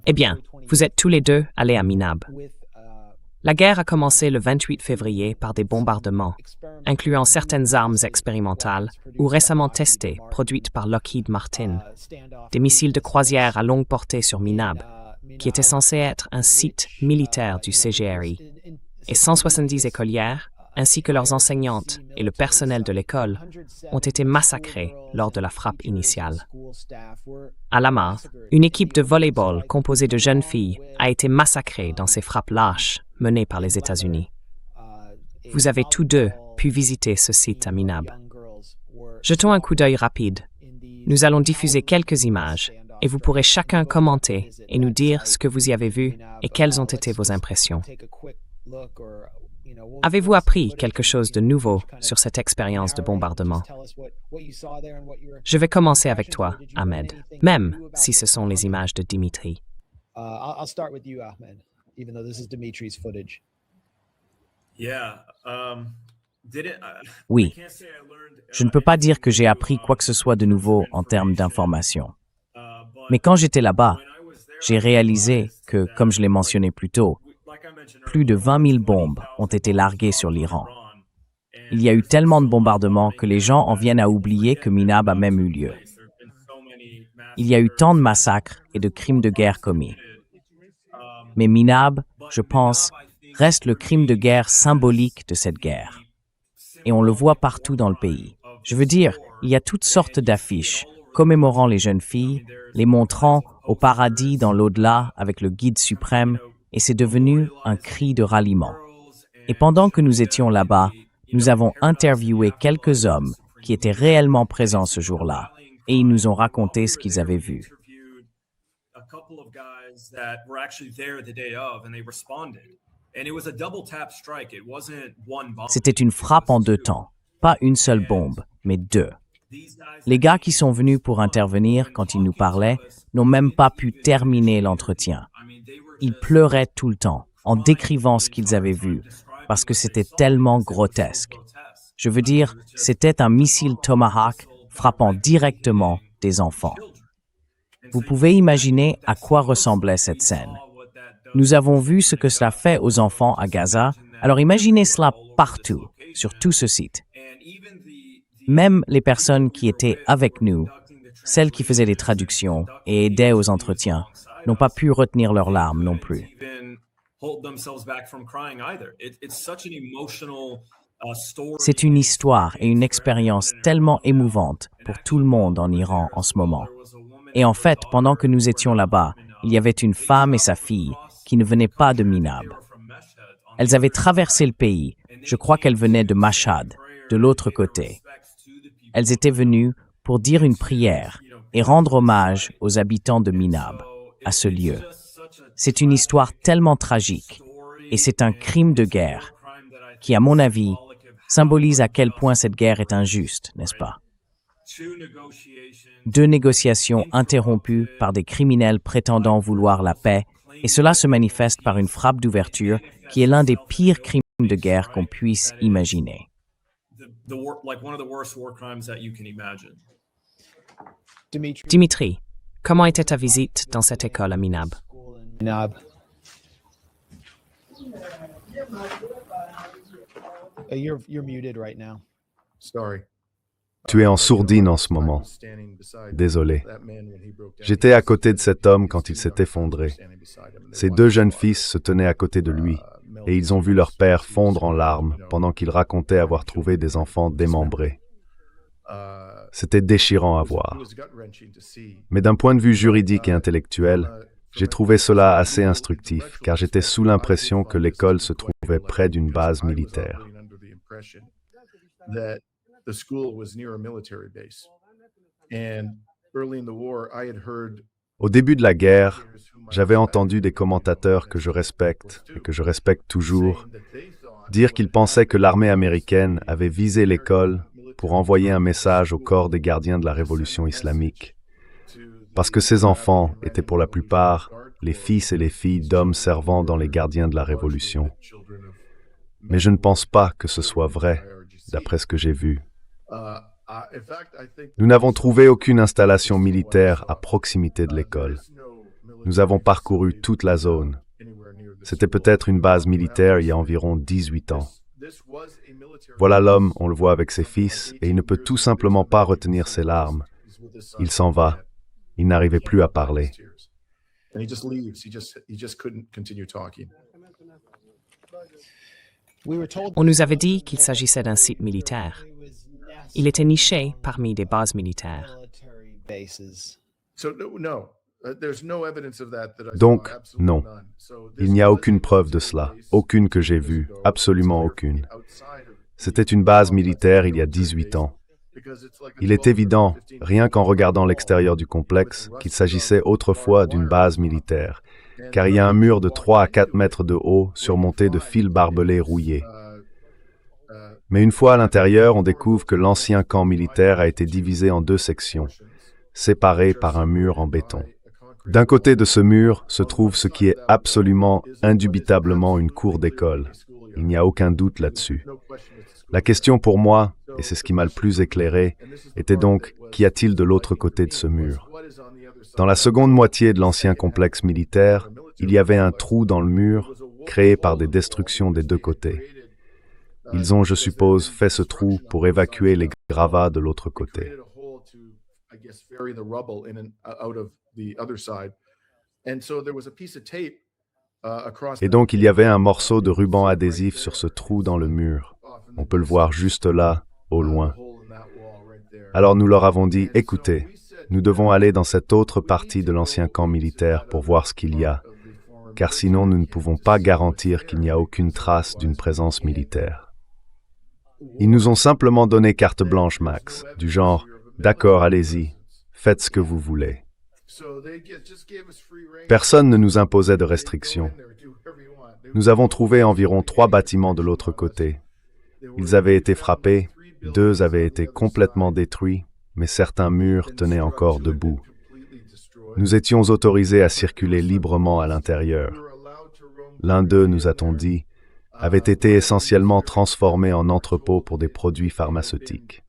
Eh bien, vous êtes tous les deux allés à Minab. La guerre a commencé le 28 février par des bombardements, incluant certaines armes expérimentales ou récemment testées, produites par Lockheed Martin, des missiles de croisière à longue portée sur Minab, qui était censé être un site militaire du CGRI, et 170 écolières, ainsi que leurs enseignantes et le personnel de l'école, ont été massacrés lors de la frappe initiale. À Lamar, une équipe de volley-ball composée de jeunes filles a été massacrée dans ces frappes lâches menées par les États-Unis. Vous avez tous deux pu visiter ce site à Minab. Jetons un coup d'œil rapide. Nous allons diffuser quelques images et vous pourrez chacun commenter et nous dire ce que vous y avez vu et quelles ont été vos impressions. Avez-vous appris quelque chose de nouveau sur cette expérience de bombardement? Je vais commencer avec toi, Ahmed, même si ce sont les images de Dimitri. Oui, je ne peux pas dire que j'ai appris quoi que ce soit de nouveau en termes d'information. Mais quand j'étais là-bas, j'ai réalisé que, comme je l'ai mentionné plus tôt, plus de 20 000 bombes ont été larguées sur l'Iran. Il y a eu tellement de bombardements que les gens en viennent à oublier que Minab a même eu lieu. Il y a eu tant de massacres et de crimes de guerre commis. Mais Minab, je pense, reste le crime de guerre symbolique de cette guerre. Et on le voit partout dans le pays. Je veux dire, il y a toutes sortes d'affiches commémorant les jeunes filles, les montrant au paradis dans l'au-delà avec le guide suprême, et c'est devenu un cri de ralliement. Et pendant que nous étions là-bas, nous avons interviewé quelques hommes qui étaient réellement présents ce jour-là, et ils nous ont raconté ce qu'ils avaient vu. C'était une frappe en deux temps, pas une seule bombe, mais deux. Les gars qui sont venus pour intervenir quand ils nous parlaient n'ont même pas pu terminer l'entretien. Ils pleuraient tout le temps en décrivant ce qu'ils avaient vu, parce que c'était tellement grotesque. Je veux dire, c'était un missile Tomahawk frappant directement des enfants. Vous pouvez imaginer à quoi ressemblait cette scène. Nous avons vu ce que cela fait aux enfants à Gaza, alors imaginez cela partout, sur tout ce site. Même les personnes qui étaient avec nous, celles qui faisaient les traductions et aidaient aux entretiens, n'ont pas pu retenir leurs larmes non plus. C'est une histoire et une expérience tellement émouvante pour tout le monde en Iran en ce moment. Et en fait, pendant que nous étions là-bas, il y avait une femme et sa fille qui ne venaient pas de Minab. Elles avaient traversé le pays, je crois qu'elles venaient de Mashhad, de l'autre côté. Elles étaient venues pour dire une prière et rendre hommage aux habitants de Minab, à ce lieu. C'est une histoire tellement tragique et c'est un crime de guerre qui, à mon avis, symbolise à quel point cette guerre est injuste, n'est-ce pas? 2 négociations interrompues par des criminels prétendant vouloir la paix, et cela se manifeste par une frappe d'ouverture qui est l'un des pires crimes de guerre qu'on puisse imaginer. Dimitri, comment était ta visite dans cette école à Minab? You're muted right now. Sorry. Tu es en sourdine en ce moment. Désolé. J'étais à côté de cet homme quand il s'est effondré. Ses 2 jeunes fils se tenaient à côté de lui, et ils ont vu leur père fondre en larmes pendant qu'il racontait avoir trouvé des enfants démembrés. C'était déchirant à voir. Mais d'un point de vue juridique et intellectuel, j'ai trouvé cela assez instructif, car j'étais sous l'impression que l'école se trouvait près d'une base militaire. Au début de la guerre, j'avais entendu des commentateurs que je respecte et que je respecte toujours dire qu'ils pensaient que l'armée américaine avait visé l'école pour envoyer un message au corps des gardiens de la révolution islamique. Parce que ces enfants étaient pour la plupart les fils et les filles d'hommes servant dans les gardiens de la révolution. Mais je ne pense pas que ce soit vrai, d'après ce que j'ai vu. Nous n'avons trouvé aucune installation militaire à proximité de l'école. Nous avons parcouru toute la zone. C'était peut-être une base militaire il y a environ 18 ans. Voilà l'homme, on le voit avec ses fils, et il ne peut tout simplement pas retenir ses larmes. Il s'en va. Il n'arrivait plus à parler. On nous avait dit qu'il s'agissait d'un site militaire. Il était niché parmi des bases militaires. Donc, non. Il n'y a aucune preuve de cela. Aucune que j'ai vue. Absolument aucune. C'était une base militaire il y a 18 ans. Il est évident, rien qu'en regardant l'extérieur du complexe, qu'il s'agissait autrefois d'une base militaire, car il y a un mur de 3 à 4 mètres de haut, surmonté de fils barbelés rouillés. Mais une fois à l'intérieur, on découvre que l'ancien camp militaire a été divisé en 2 sections, séparées par un mur en béton. D'un côté de ce mur se trouve ce qui est absolument, indubitablement une cour d'école. Il n'y a aucun doute là-dessus. La question pour moi, et c'est ce qui m'a le plus éclairé, était donc, qu'y a-t-il de l'autre côté de ce mur? Dans la seconde moitié de l'ancien complexe militaire, il y avait un trou dans le mur, créé par des destructions des 2 côtés. Ils ont, je suppose, fait ce trou pour évacuer les gravats de l'autre côté. Et donc il y avait un morceau de ruban adhésif sur ce trou dans le mur. On peut le voir juste là, au loin. Alors nous leur avons dit, écoutez, nous devons aller dans cette autre partie de l'ancien camp militaire pour voir ce qu'il y a, car sinon nous ne pouvons pas garantir qu'il n'y a aucune trace d'une présence militaire. Ils nous ont simplement donné carte blanche, Max, du genre, d'accord, allez-y, faites ce que vous voulez. Personne ne nous imposait de restrictions. Nous avons trouvé environ 3 bâtiments de l'autre côté. Ils avaient été frappés, 2 avaient été complètement détruits, mais certains murs tenaient encore debout. Nous étions autorisés à circuler librement à l'intérieur. L'un d'eux, nous a-t-on dit, avait été essentiellement transformé en entrepôt pour des produits pharmaceutiques.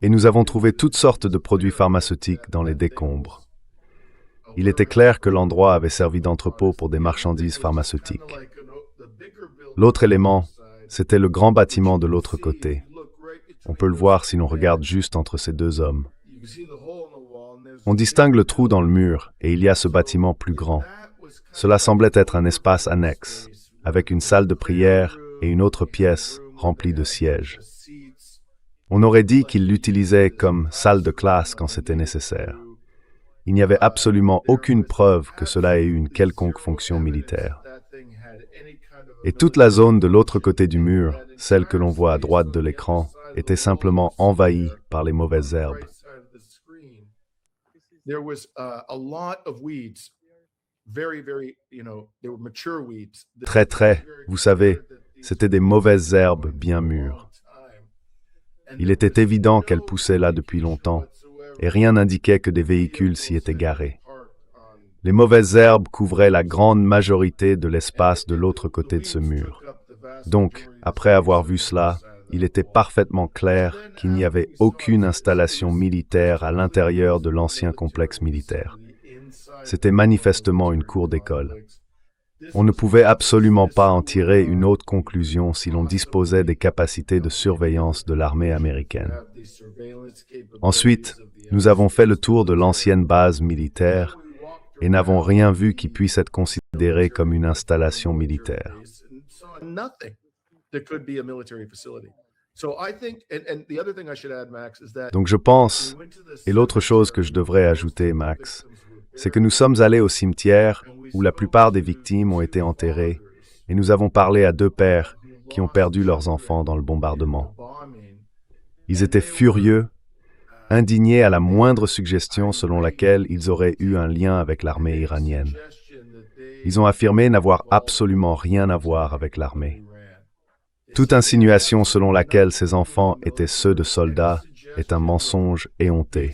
Et nous avons trouvé toutes sortes de produits pharmaceutiques dans les décombres. Il était clair que l'endroit avait servi d'entrepôt pour des marchandises pharmaceutiques. L'autre élément, c'était le grand bâtiment de l'autre côté. On peut le voir si l'on regarde juste entre ces 2 hommes. On distingue le trou dans le mur et il y a ce bâtiment plus grand. Cela semblait être un espace annexe, avec une salle de prière et une autre pièce remplie de sièges. On aurait dit qu'il l'utilisait comme salle de classe quand c'était nécessaire. Il n'y avait absolument aucune preuve que cela ait eu une quelconque fonction militaire. Et toute la zone de l'autre côté du mur, celle que l'on voit à droite de l'écran, était simplement envahie par les mauvaises herbes. Très, vous savez, c'étaient des mauvaises herbes bien mûres. Il était évident qu'elles poussaient là depuis longtemps, et rien n'indiquait que des véhicules s'y étaient garés. Les mauvaises herbes couvraient la grande majorité de l'espace de l'autre côté de ce mur. Donc, après avoir vu cela, il était parfaitement clair qu'il n'y avait aucune installation militaire à l'intérieur de l'ancien complexe militaire. C'était manifestement une cour d'école. On ne pouvait absolument pas en tirer une autre conclusion si l'on disposait des capacités de surveillance de l'armée américaine. Ensuite, nous avons fait le tour de l'ancienne base militaire et n'avons rien vu qui puisse être considéré comme une installation militaire. Donc je pense, et l'autre chose que je devrais ajouter, Max, c'est que nous sommes allés au cimetière où la plupart des victimes ont été enterrées et nous avons parlé à 2 pères qui ont perdu leurs enfants dans le bombardement. Ils étaient furieux, indignés à la moindre suggestion selon laquelle ils auraient eu un lien avec l'armée iranienne. Ils ont affirmé n'avoir absolument rien à voir avec l'armée. Toute insinuation selon laquelle ces enfants étaient ceux de soldats est un mensonge éhonté.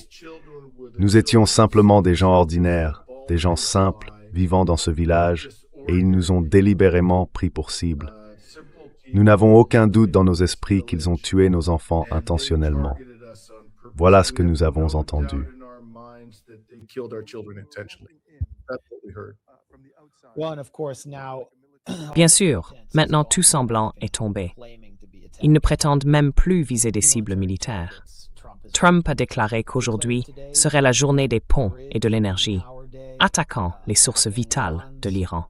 Nous étions simplement des gens ordinaires, des gens simples, vivant dans ce village, et ils nous ont délibérément pris pour cible. Nous n'avons aucun doute dans nos esprits qu'ils ont tué nos enfants intentionnellement. Voilà ce que nous avons entendu. Bien sûr, maintenant tout semblant est tombé. Ils ne prétendent même plus viser des cibles militaires. Trump a déclaré qu'aujourd'hui serait la journée des ponts et de l'énergie, attaquant les sources vitales de l'Iran.